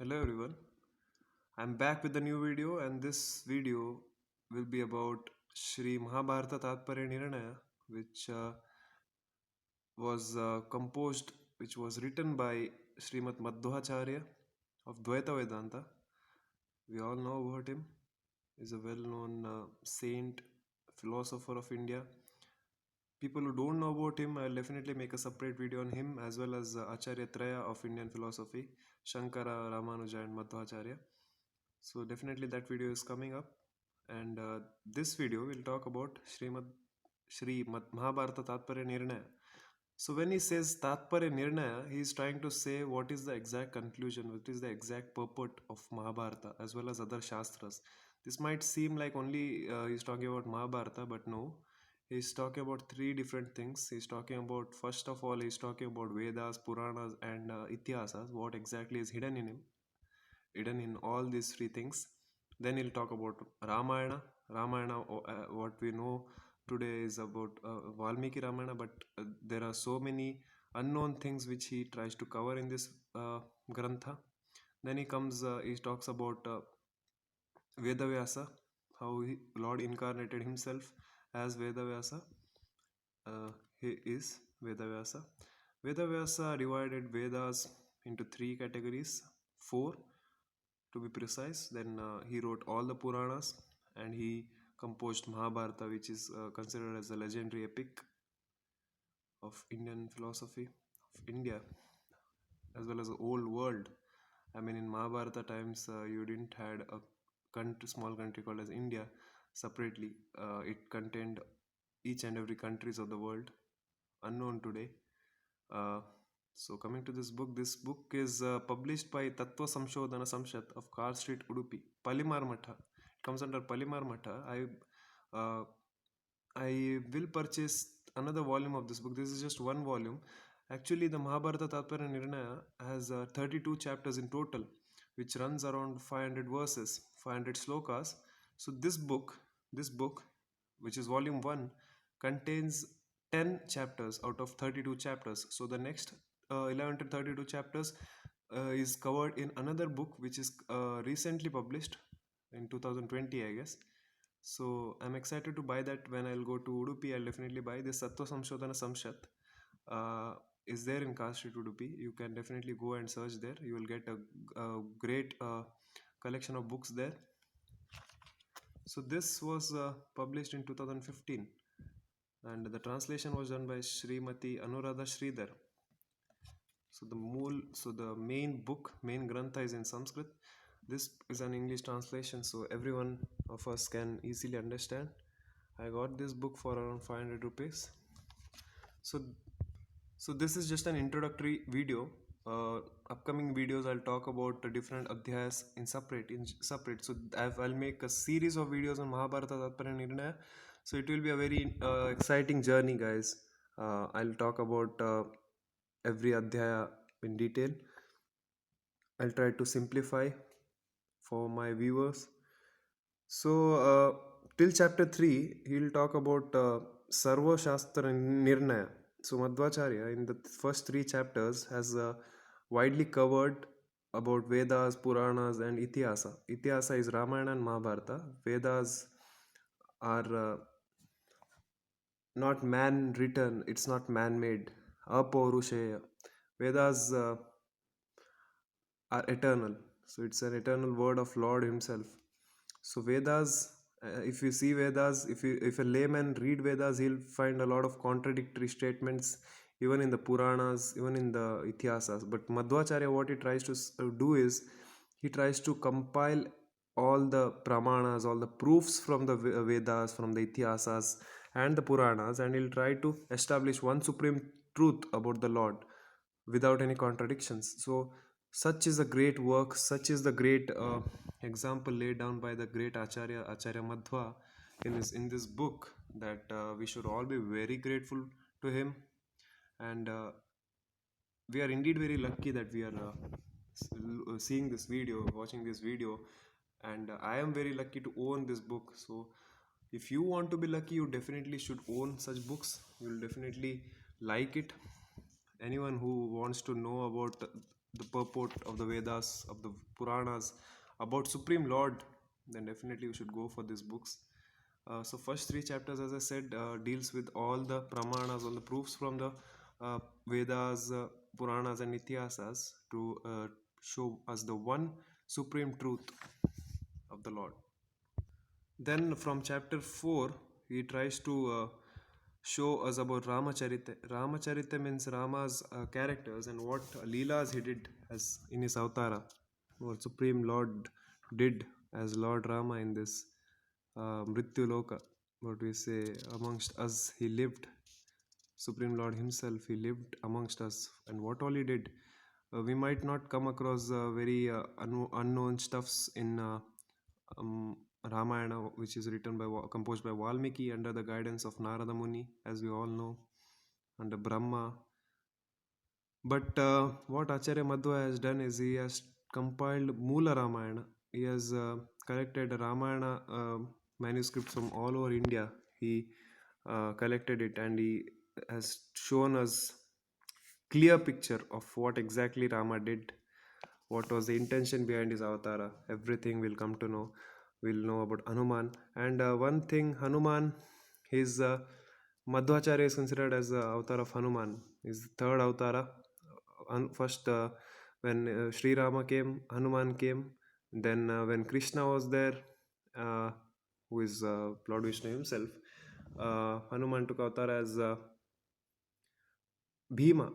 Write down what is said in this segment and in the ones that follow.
Hello everyone, I'm back with a new video, and this video will be about Shri Mahabharata Tatparya Nirnaya, which was composed, which was written by Srimad Madhvāchārya of Dvaita Vedanta. We all know about him. He's a well-known saint, philosopher of India. People who don't know about him, I'll definitely make a separate video on him, as well as Acharya Traya of Indian philosophy, Shankara, Ramanuja and Madhvāchārya. So definitely that video is coming up, and this video will talk about Mahabharata Tatparya Nirnaya. So when he says Tatparya Nirnaya, he is trying to say what is the exact conclusion, what is the exact purport of Mahabharata as well as other Shastras. This might seem like only he's talking about Mahabharata, but no. He's talking about three different things. He's talking about, first of all, he's talking about Vedas, Puranas and Itihasas, what exactly is hidden in him, hidden in all these three things. Then he'll talk about Ramayana. Ramayana, what we know today is about Valmiki Ramayana, but there are so many unknown things which he tries to cover in this Grantha. Then he talks about Vedavyasa, how Lord incarnated himself as Vedavyasa. He is Vedavyasa. Vedavyasa divided Vedas into three categories, four to be precise. Then he wrote all the Puranas, and he composed Mahabharata, which is considered as a legendary epic of Indian philosophy, of India, as well as the whole world. I mean, in Mahabharata times, you didn't had a small country called as India separately. It contained each and every countries of the world, unknown today. Uh, so coming to this book is published by Tattva Samshodhana Samshat of Car Street, Udupi, Palimar Matha. It comes under Palimar Matha. Uh, I will purchase another volume of this book. This is just one volume. Actually, the Mahabharata Tatparya Nirnaya has 32 chapters in total, which runs around 500 verses, 500 slokas. So this book, which is volume 1, contains 10 chapters out of 32 chapters. So the next 11 to 32 chapters is covered in another book which is recently published in 2020, I guess. So I'm excited to buy that. When I'll go to Udupi, I'll definitely buy this Sattva Samshodhana Samshat. Is there in Car Street, Udupi. You can definitely go and search there. You will get a great collection of books there. So this was published in 2015, and the translation was done by Srimati Anuradha Sridhar. So the main book, main grantha is in Sanskrit. This is an English translation, so everyone of us can easily understand. I got this book for around 500 rupees. So, so this is just an introductory video. Upcoming videos I'll talk about the different adhyayas in separate. So I'll make a series of videos on Mahabharata Tatparya Nirnaya. So it will be a very exciting journey, guys. I'll talk about every adhyaya in detail. I'll try to simplify for my viewers. So, till chapter 3, he'll talk about Sarva Shastra Nirnaya. So, Madhvāchārya in the first three chapters has widely covered about Vedas, Puranas, and Itihasa. Itihasa is Ramayana and Mahabharata. Vedas are not man written, it's not man made. Apaurushaya. Vedas are eternal. So, it's an eternal word of Lord Himself. So Vedas, if you see Vedas, if a layman read Vedas, he'll find a lot of contradictory statements, even in the Puranas, even in the Itihasas. But Madhvāchārya, what he tries to do is, he tries to compile all the Pramanas, all the proofs from the Vedas, from the Itihasas and the Puranas, and he'll try to establish one supreme truth about the Lord without any contradictions. So such is a great work, such is the great example laid down by the great Acharya Madhva in this book, that we should all be very grateful to him. And we are indeed very lucky that we are seeing this video, watching this video, and I am very lucky to own this book. So if you want to be lucky, you definitely should own such books. You will definitely like it. Anyone who wants to know about the purport of the Vedas, of the Puranas, about Supreme Lord, then definitely we should go for these books. So first three chapters, as I said, deals with all the pramanas, all the proofs from the Vedas, Puranas, and Ityasas to show us the one supreme truth of the Lord. Then from chapter 4, he tries to show us about Ramacharita. Ramacharita means Rama's characters and what leelas he did as in his avatara. What Supreme Lord did as Lord Rama in this Mrityu Loka. What we say, amongst us he lived. Supreme Lord himself, he lived amongst us. And what all he did, we might not come across very unknown stuffs in um, Ramayana, which is written by composed by Valmiki under the guidance of Narada Muni, as we all know, under Brahma. But what Acharya Madhva has done is he has compiled Moola Ramayana. He has collected Ramayana manuscripts from all over India. He collected it and he has shown us clear picture of what exactly Rama did, what was the intention behind his avatara. Everything we'll come to know. We'll know about Hanuman. And one thing, Hanuman, his Madhvāchārya is considered as the avatar of Hanuman. His third avatara. First, when Sri Rama came, Hanuman came. Then, when Krishna was there, uh, who is Lord Vishnu himself, Hanuman took avatar as Bhima,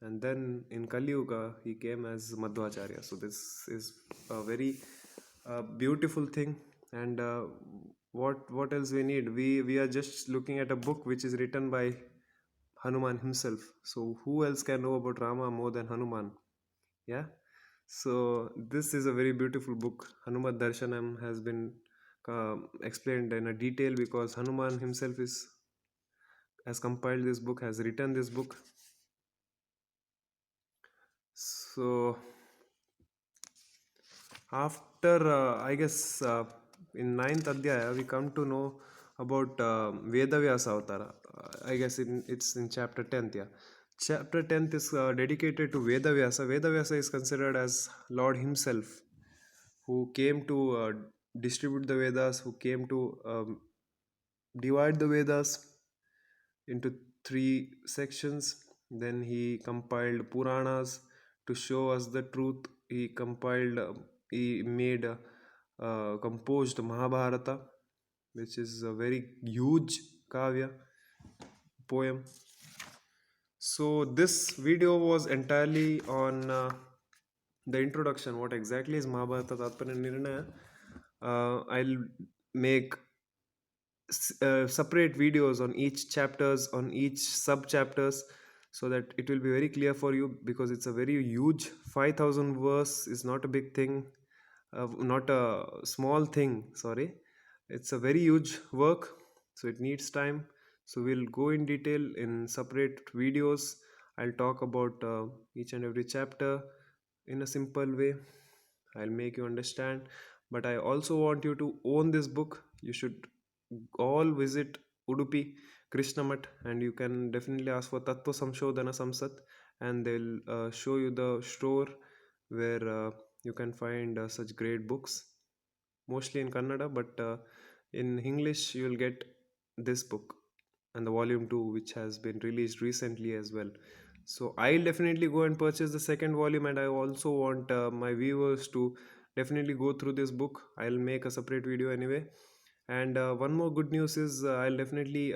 and then in Kali Yuga he came as Madhvāchārya. So this is a very beautiful thing. And what else we need? We are just looking at a book which is written by Hanuman himself. So who else can know about Rama more than Hanuman? Yeah. So this is a very beautiful book. Hanuman Darshanam has been explained in a detail because Hanuman himself has compiled this book, has written this book. So after I guess in ninth Adhyaya we come to know about Vedavyasa Avatara. I guess it's in chapter 10th. Yeah, chapter 10th is dedicated to Vedavyasa. Vedavyasa is considered as Lord himself, who came to distribute the Vedas, who came to divide the Vedas into three sections. Then he compiled Puranas to show us the truth. He compiled, he made, composed Mahabharata, which is a very huge kavya poem. So this video was entirely on the introduction. What exactly is Mahabharata, Tatparya, Nirnaya? I'll make separate videos on each chapters, on each sub chapters, so that it will be very clear for you, because it's a very huge 5000 verse is not a big thing, not a small thing, sorry. It's a very huge work, so it needs time. So we'll go in detail in separate videos. I'll talk about each and every chapter in a simple way. I'll make you understand. But I also want you to own this book. You should all visit Udupi Krishnamat, and you can definitely ask for Tattva Samshodhana Samsat, and they'll show you the store where you can find such great books, mostly in Kannada, but in English you'll get this book and the volume 2, which has been released recently as well. So I'll definitely go and purchase the second volume, and I also want my viewers to definitely go through this book. I'll make a separate video anyway. And one more good news is I'll definitely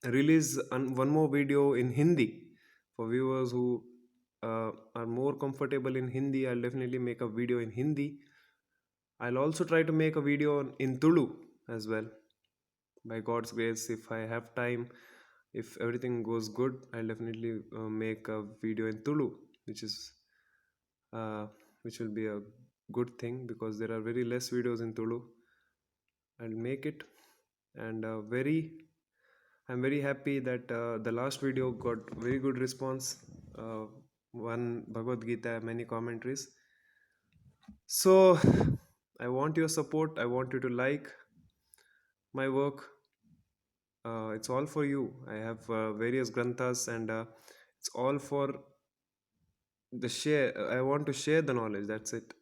release one more video in Hindi for viewers who are more comfortable in Hindi. I'll definitely make a video in Hindi. I'll also try to make a video in Tulu as well. By God's grace, if I have time, if everything goes good, I'll definitely make a video in Tulu, which is which will be a good thing, because there are very less videos in Tulu. I'll make it, and I'm very happy that the last video got very good response. One Bhagavad Gita, many commentaries. So I want your support. I want you to like my work. It's all for you. I have various granthas, and it's all for the share. I want to share the knowledge. That's it.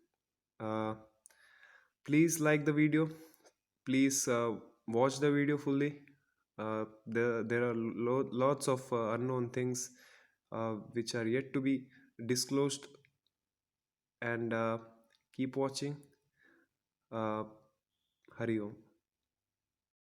Uh, Please like the video. Please watch the video fully. There are lots of unknown things which are yet to be disclosed, and keep watching. uh, Hari Om.